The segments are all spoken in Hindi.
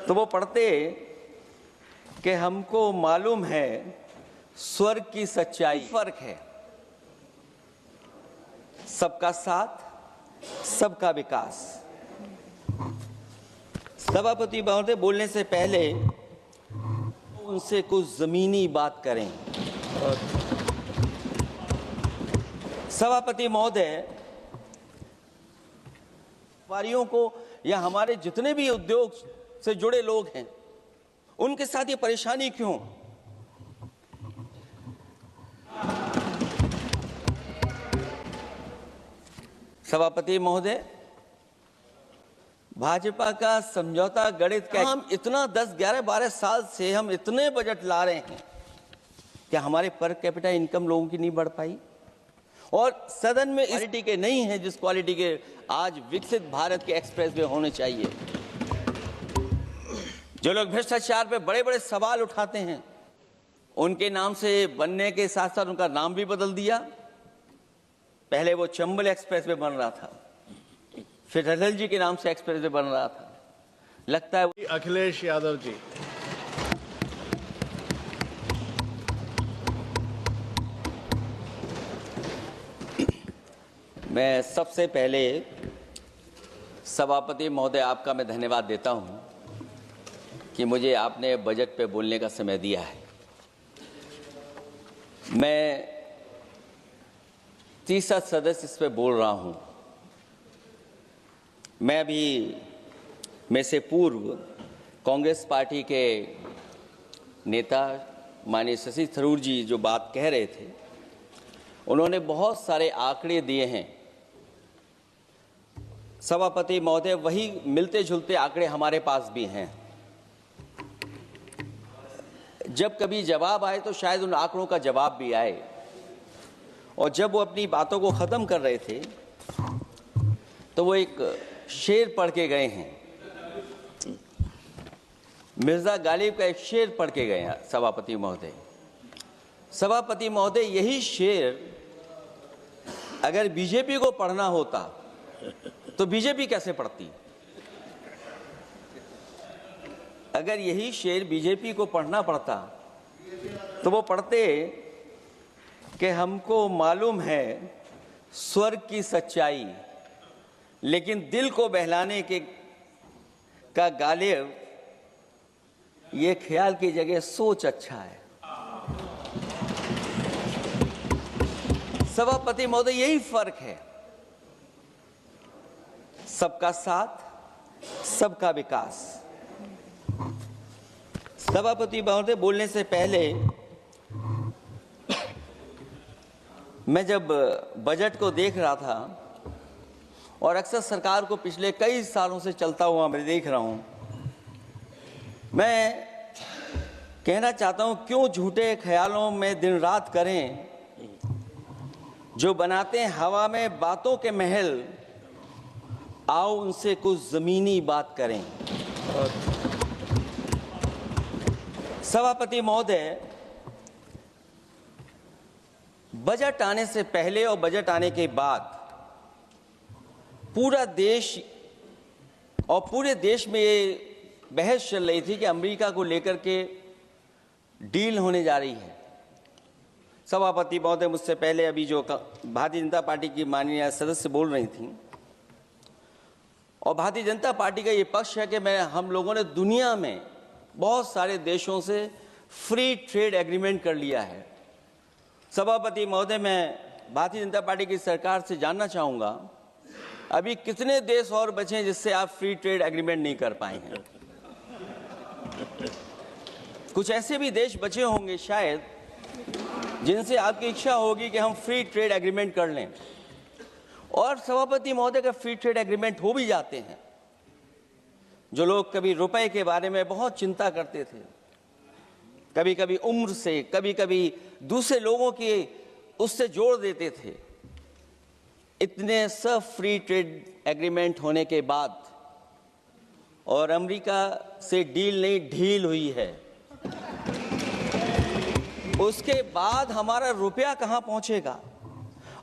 तो वो पढ़ते कि हमको मालूम है स्वर्ग की सच्चाई। फर्क है सबका साथ सबका विकास। सभापति महोदय बोलने से पहले उनसे कुछ जमीनी बात करें। सभापति महोदय, व्यापारियों को या हमारे जितने भी उद्योग से जुड़े लोग हैं उनके साथ ये परेशानी क्यों? सभापति महोदय, भाजपा का समझौता गणित का हम इतना 10, 11, 12 साल से हम इतने बजट ला रहे हैं कि हमारे पर कैपिटा इनकम लोगों की नहीं बढ़ पाई और सदन में क्वालिटी के नहीं है जिस क्वालिटी के आज विकसित भारत के एक्सप्रेस वे होने चाहिए। जो लोग भ्रष्टाचार पे बड़े बड़े सवाल उठाते हैं उनके नाम से बनने के साथ साथ उनका नाम भी बदल दिया। पहले वो चंबल एक्सप्रेस वे बन रहा था, फिर अटल जी के नाम से एक्सप्रेस वे बन रहा था। लगता है अखिलेश यादव जी। मैं सबसे पहले सभापति महोदय आपका मैं धन्यवाद देता हूं कि मुझे आपने बजट पे बोलने का समय दिया है। मैं तीसरा सदस्य इस पे बोल रहा हूं। मैं अभी में से पूर्व कांग्रेस पार्टी के नेता माननीय शशि थरूर जी जो बात कह रहे थे उन्होंने बहुत सारे आंकड़े दिए हैं। सभापति महोदय, वही मिलते जुलते आंकड़े हमारे पास भी हैं। जब कभी जवाब आए तो शायद उन आंकड़ों का जवाब भी आए। और जब वो अपनी बातों को खत्म कर रहे थे तो वो एक शेर पढ़ के गए हैं। मिर्जा गालिब का एक शेर पढ़ के गए हैं सभापति महोदय। सभापति महोदय, यही शेर अगर बीजेपी को पढ़ना होता तो बीजेपी कैसे पढ़ती? अगर यही शेर बीजेपी को पढ़ना पड़ता तो वो पढ़ते कि हमको मालूम है स्वर्ग की सच्चाई, लेकिन दिल को बहलाने के का गालिब ये ख्याल की जगह सोच अच्छा है। सभापति महोदय, यही फर्क है सबका साथ सबका विकास। सभापति महोदय बोलने से पहले मैं जब बजट को देख रहा था और अक्सर सरकार को पिछले कई सालों से चलता हुआ मैं देख रहा हूं, मैं कहना चाहता हूं क्यों झूठे ख्यालों में दिन रात करें जो बनाते हैं हवा में बातों के महल, आओ उनसे कुछ जमीनी बात करें। सभापति महोदय, बजट आने से पहले और बजट आने के बाद पूरा देश और पूरे देश में ये बहस चल रही थी कि अमेरिका को लेकर के डील होने जा रही है। सभापति महोदय, मुझसे पहले अभी जो भारतीय जनता पार्टी की माननीय सदस्य बोल रही थी और भारतीय जनता पार्टी का ये पक्ष है कि हम लोगों ने दुनिया में बहुत सारे देशों से फ्री ट्रेड एग्रीमेंट कर लिया है। सभापति महोदय, मैं भारतीय जनता पार्टी की सरकार से जानना चाहूँगा अभी कितने देश और बचे हैं जिससे आप फ्री ट्रेड एग्रीमेंट नहीं कर पाए हैं? कुछ ऐसे भी देश बचे होंगे शायद जिनसे आपकी इच्छा होगी कि हम फ्री ट्रेड एग्रीमेंट कर लें। और सभापति महोदय का फ्री ट्रेड एग्रीमेंट हो भी जाते हैं। जो लोग कभी रुपए के बारे में बहुत चिंता करते थे, कभी कभी उम्र से, कभी कभी दूसरे लोगों के उससे जोड़ देते थे, इतने सब फ्री ट्रेड एग्रीमेंट होने के बाद और अमेरिका से डील नहीं ढील हुई है, उसके बाद हमारा रुपया कहां पहुंचेगा?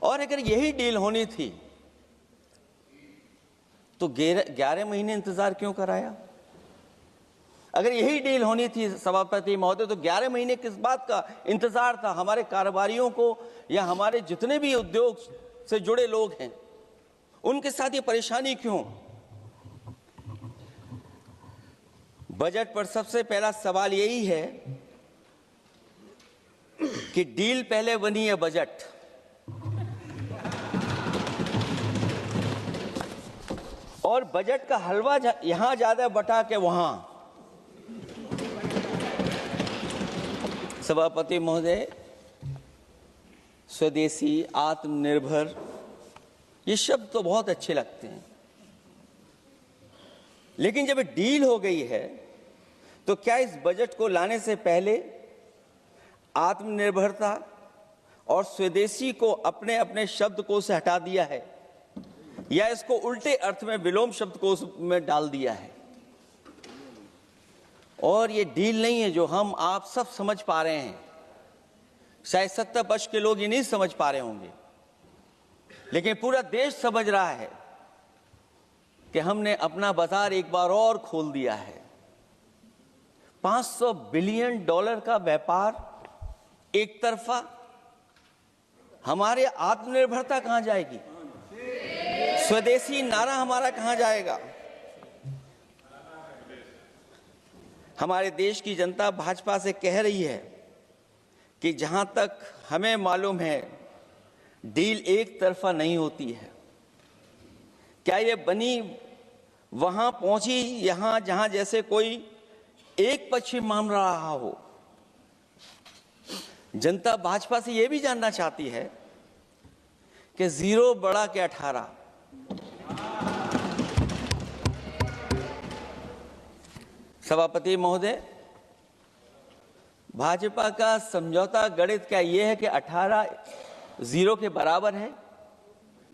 और अगर यही डील होनी थी तो 11 महीने इंतजार क्यों कराया? अगर यही डील होनी थी सभापति महोदय, तो 11 महीने किस बात का इंतजार था? हमारे कारोबारियों को या हमारे जितने भी उद्योग से जुड़े लोग हैं, उनके साथ ये परेशानी क्यों? बजट पर सबसे पहला सवाल यही है कि डील पहले बनी है बजट। और बजट का हलवा यहां ज्यादा बटा के वहां। सभापति महोदय, स्वदेशी, आत्मनिर्भर, ये शब्द तो बहुत अच्छे लगते हैं, लेकिन जब डील हो गई है तो क्या इस बजट को लाने से पहले आत्मनिर्भरता और स्वदेशी को अपने अपने शब्दकोश से हटा दिया है, या इसको उल्टे अर्थ में विलोम शब्दकोश में डाल दिया है? और ये डील नहीं है जो हम आप सब समझ पा रहे हैं। शायद 70 वर्ष के लोग ये नहीं समझ पा रहे होंगे, लेकिन पूरा देश समझ रहा है कि हमने अपना बाजार एक बार और खोल दिया है। $500 बिलियन का व्यापार एक तरफा। हमारे आत्मनिर्भरता कहां जाएगी? स्वदेशी नारा हमारा कहां जाएगा? हमारे देश की जनता भाजपा से कह रही है कि जहां तक हमें मालूम है डील एक तरफा नहीं होती है। क्या ये बनी वहां पहुंची यहां जहां जैसे कोई एक पक्षी मान रहा हो? जनता भाजपा से यह भी जानना चाहती है कि 0 बड़ा के 18। सभापति महोदय, भाजपा का समझौता गणित क्या यह है कि 18 0 के बराबर है?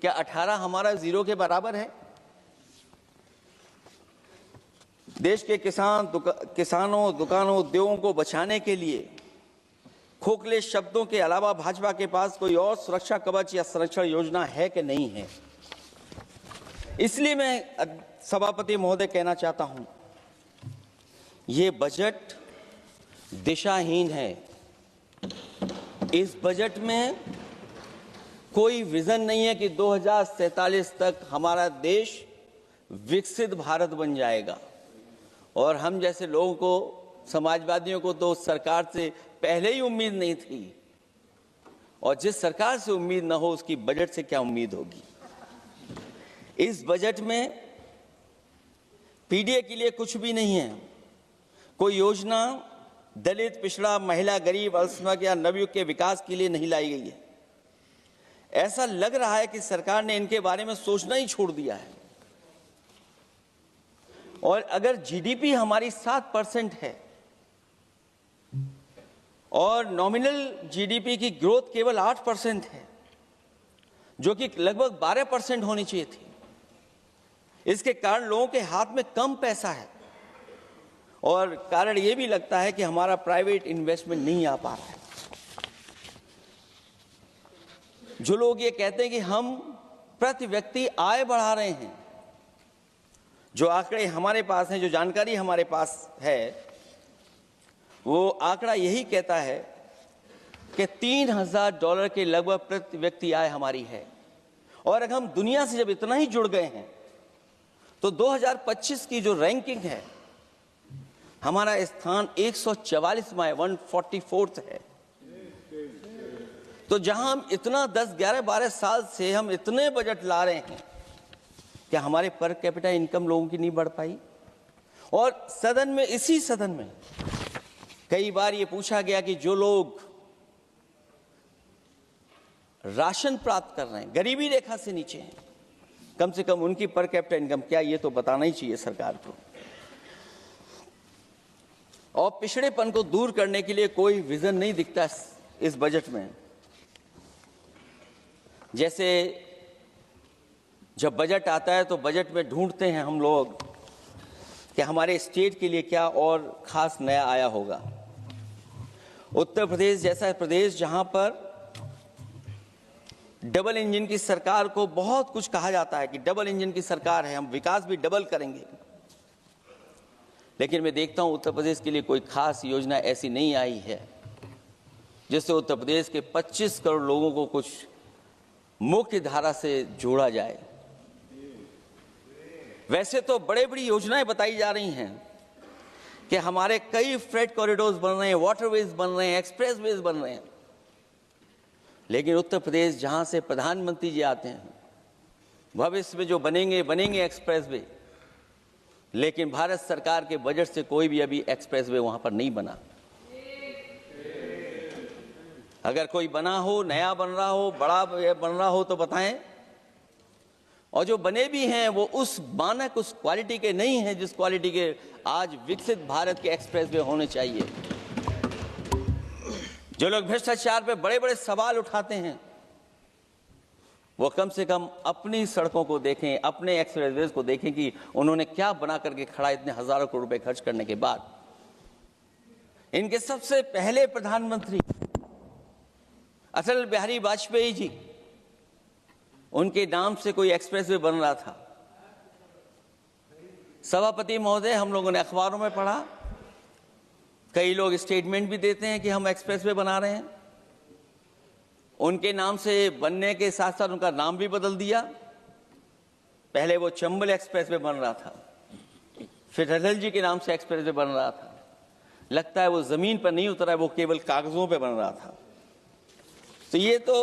क्या 18 हमारा 0 के बराबर है? देश के किसानों, दुकानों, उद्योगों को बचाने के लिए खोखले शब्दों के अलावा भाजपा के पास कोई और सुरक्षा कवच या संरक्षण योजना है कि नहीं है? इसलिए मैं सभापति महोदय कहना चाहता हूं, ये बजट दिशाहीन है। इस बजट में कोई विजन नहीं है कि 2047 तक हमारा देश विकसित भारत बन जाएगा। और हम जैसे लोगों को, समाजवादियों को तो सरकार से पहले ही उम्मीद नहीं थी, और जिस सरकार से उम्मीद ना हो उसकी बजट से क्या उम्मीद होगी? इस बजट में पीडीए के लिए कुछ भी नहीं है। कोई योजना दलित, पिछड़ा, महिला, गरीब, अल्पसंख्यक या नवयुवक के विकास के लिए नहीं लाई गई है। ऐसा लग रहा है कि सरकार ने इनके बारे में सोचना ही छोड़ दिया है। और अगर जीडीपी हमारी 7% है और नॉमिनल जीडीपी की ग्रोथ केवल 8% है, जो कि लगभग 12% होनी चाहिए थी, इसके कारण लोगों के हाथ में कम पैसा है। और कारण यह भी लगता है कि हमारा प्राइवेट इन्वेस्टमेंट नहीं आ पा रहा है। जो लोग ये कहते हैं कि हम प्रति व्यक्ति आय बढ़ा रहे हैं, जो आंकड़े हमारे पास हैं, जो जानकारी हमारे पास है, वो आंकड़ा यही कहता है कि $3000 के लगभग प्रति व्यक्ति आय हमारी है। और अगर हम दुनिया से जब इतना ही जुड़ गए हैं तो 2025 की जो रैंकिंग है, हमारा स्थान 144वां है, 144th है। तो जहां हम इतना 10, 11, 12 साल से हम इतने बजट ला रहे हैं, क्या हमारे पर कैपिटा इनकम लोगों की नहीं बढ़ पाई? और सदन में, इसी सदन में कई बार ये पूछा गया कि जो लोग राशन प्राप्त कर रहे हैं, गरीबी रेखा से नीचे हैं, कम से कम उनकी पर कैपिटा इनकम क्या, ये तो बताना ही चाहिए सरकार को। और पिछड़ेपन को दूर करने के लिए कोई विजन नहीं दिखता इस बजट में। जैसे जब बजट आता है तो बजट में ढूंढते हैं हम लोग कि हमारे स्टेट के लिए क्या और खास नया आया होगा। उत्तर प्रदेश जैसा प्रदेश जहां पर डबल इंजन की सरकार को बहुत कुछ कहा जाता है कि डबल इंजन की सरकार है, हम विकास भी डबल करेंगे, लेकिन मैं देखता हूं उत्तर प्रदेश के लिए कोई खास योजना ऐसी नहीं आई है जिससे उत्तर प्रदेश के 25 करोड़ लोगों को कुछ मुख्य धारा से जोड़ा जाए। वैसे तो बड़ी बड़ी योजनाएं बताई जा रही हैं कि हमारे कई फ्रेट कॉरिडोर्स बन रहे हैं, वाटरवेज बन रहे हैं, एक्सप्रेसवेज बन रहे हैं, लेकिन उत्तर प्रदेश जहां से प्रधानमंत्री जी आते हैं, भविष्य में जो बनेंगे एक्सप्रेसवे, लेकिन भारत सरकार के बजट से कोई भी अभी एक्सप्रेसवे वहां पर नहीं बना। अगर कोई बना हो, नया बन रहा हो, बड़ा बन रहा हो तो बताएं। और जो बने भी हैं वो उस मानक, उस क्वालिटी के नहीं हैं जिस क्वालिटी के आज विकसित भारत के एक्सप्रेसवे होने चाहिए। जो लोग भ्रष्टाचार पे बड़े बड़े सवाल उठाते हैं वो कम से कम अपनी सड़कों को देखें, अपने एक्सप्रेसवेज को देखें कि उन्होंने क्या बना करके खड़ा इतने हजारों करोड़ रुपए खर्च करने के बाद। इनके सबसे पहले प्रधानमंत्री अटल बिहारी वाजपेयी जी, उनके नाम से कोई एक्सप्रेसवे बन रहा था। सभापति महोदय, हम लोगों ने अखबारों में पढ़ा, कई लोग स्टेटमेंट भी देते हैं कि हम एक्सप्रेसवे बना रहे हैं। उनके नाम से बनने के साथ साथ उनका नाम भी बदल दिया। पहले वो चंबल एक्सप्रेसवे बन रहा था, फिर अटल जी के नाम से एक्सप्रेसवे बन रहा था। लगता है वो जमीन पर नहीं उतरा है, वो केवल कागजों पे बन रहा था। तो ये तो